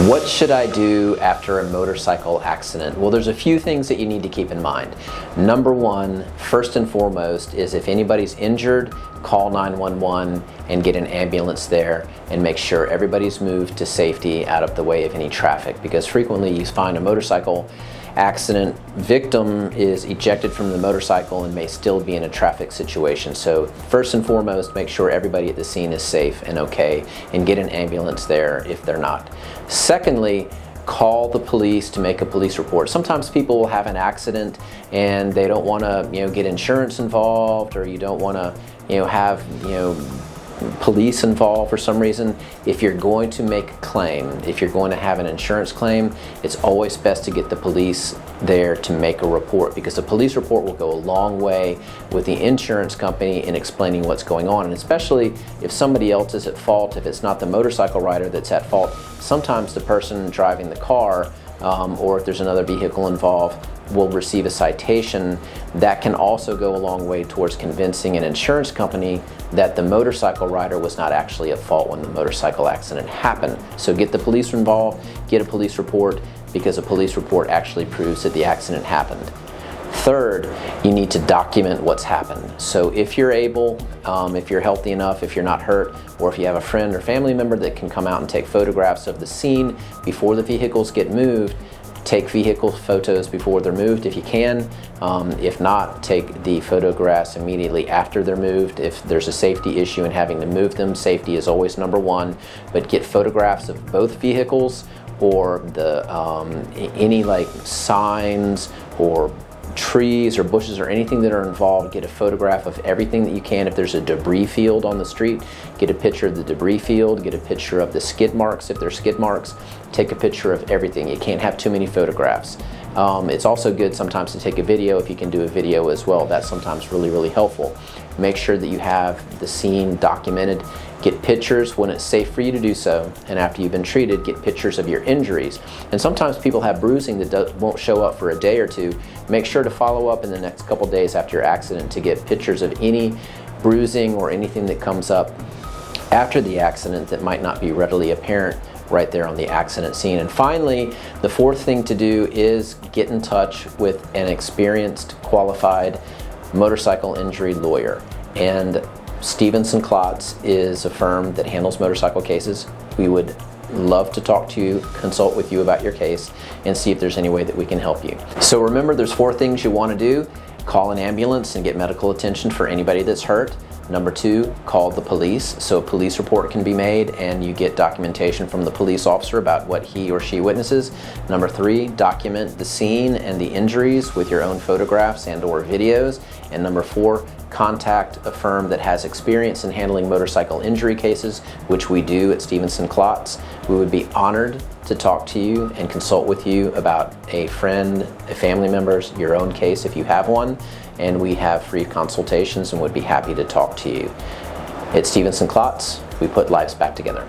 What should I do after a motorcycle accident? Well, there's a few things that you need to keep in mind. Number one, first and foremost, is if anybody's injured, call 911 and get an ambulance there and make sure everybody's moved to safety out of the way of any traffic, because frequently you find a motorcycle accident victim is ejected from the motorcycle and may still be in a traffic situation. So first and foremost, make sure everybody at the scene is safe and okay, and get an ambulance there if they're not. Secondly, call the police to make a police report. Sometimes people will have an accident and they don't want to, get insurance involved, or you don't want to, have, police involved for some reason. If you're going to make a claim, if you're going to have an insurance claim, it's always best to get the police there to make a report, because a police report will go a long way with the insurance company in explaining what's going on. And especially if somebody else is at fault, if it's not the motorcycle rider that's at fault, sometimes the person driving the car, or if there's another vehicle involved, will receive a citation. That can also go a long way towards convincing an insurance company that the motorcycle rider was not actually at fault when the motorcycle accident happened. So get the police involved, get a police report, because a police report actually proves that the accident happened. Third, you need to document what's happened. So if you're able, if you're healthy enough, if you're not hurt, or if you have a friend or family member that can come out and take photographs of the scene before the vehicles get moved, take vehicle photos before they're moved if you can. If not, take the photographs immediately after they're moved. If there's a safety issue in having to move them, safety is always number one, but get photographs of both vehicles, or the any like signs or trees or bushes or anything that are involved. Get a photograph of everything that you can. If there's a debris field on the street, get a picture of the debris field, get a picture of the skid marks if there's skid marks. Take a picture of everything. You can't have too many photographs. It's also good sometimes to take a video. If you can do a video as well, that's sometimes really helpful. Make sure that you have the scene documented. Get pictures when it's safe for you to do so, and after you've been treated, get pictures of your injuries. And sometimes people have bruising that won't show up for a day or two. Make sure to follow up in the next couple days after your accident to get pictures of any bruising or anything that comes up after the accident that might not be readily apparent right there on the accident scene. And finally, the fourth thing to do is get in touch with an experienced, qualified motorcycle injury lawyer. And Stevenson Klotz is a firm that handles motorcycle cases. We would love to talk to you, consult with you about your case, and see if there's any way that we can help you. So remember, there's 4 things you want to do. Call an ambulance and get medical attention for anybody that's hurt. Number 2, call the police, so a police report can be made and you get documentation from the police officer about what he or she witnesses. Number 3, document the scene and the injuries with your own photographs and or videos. And number 4, contact a firm that has experience in handling motorcycle injury cases, which we do at Stevenson Klotz. We would be honored to talk to you and consult with you about a friend, a family member's, your own case if you have one. And we have free consultations and would be happy to talk to you. At Stevenson Klotz, we put lives back together.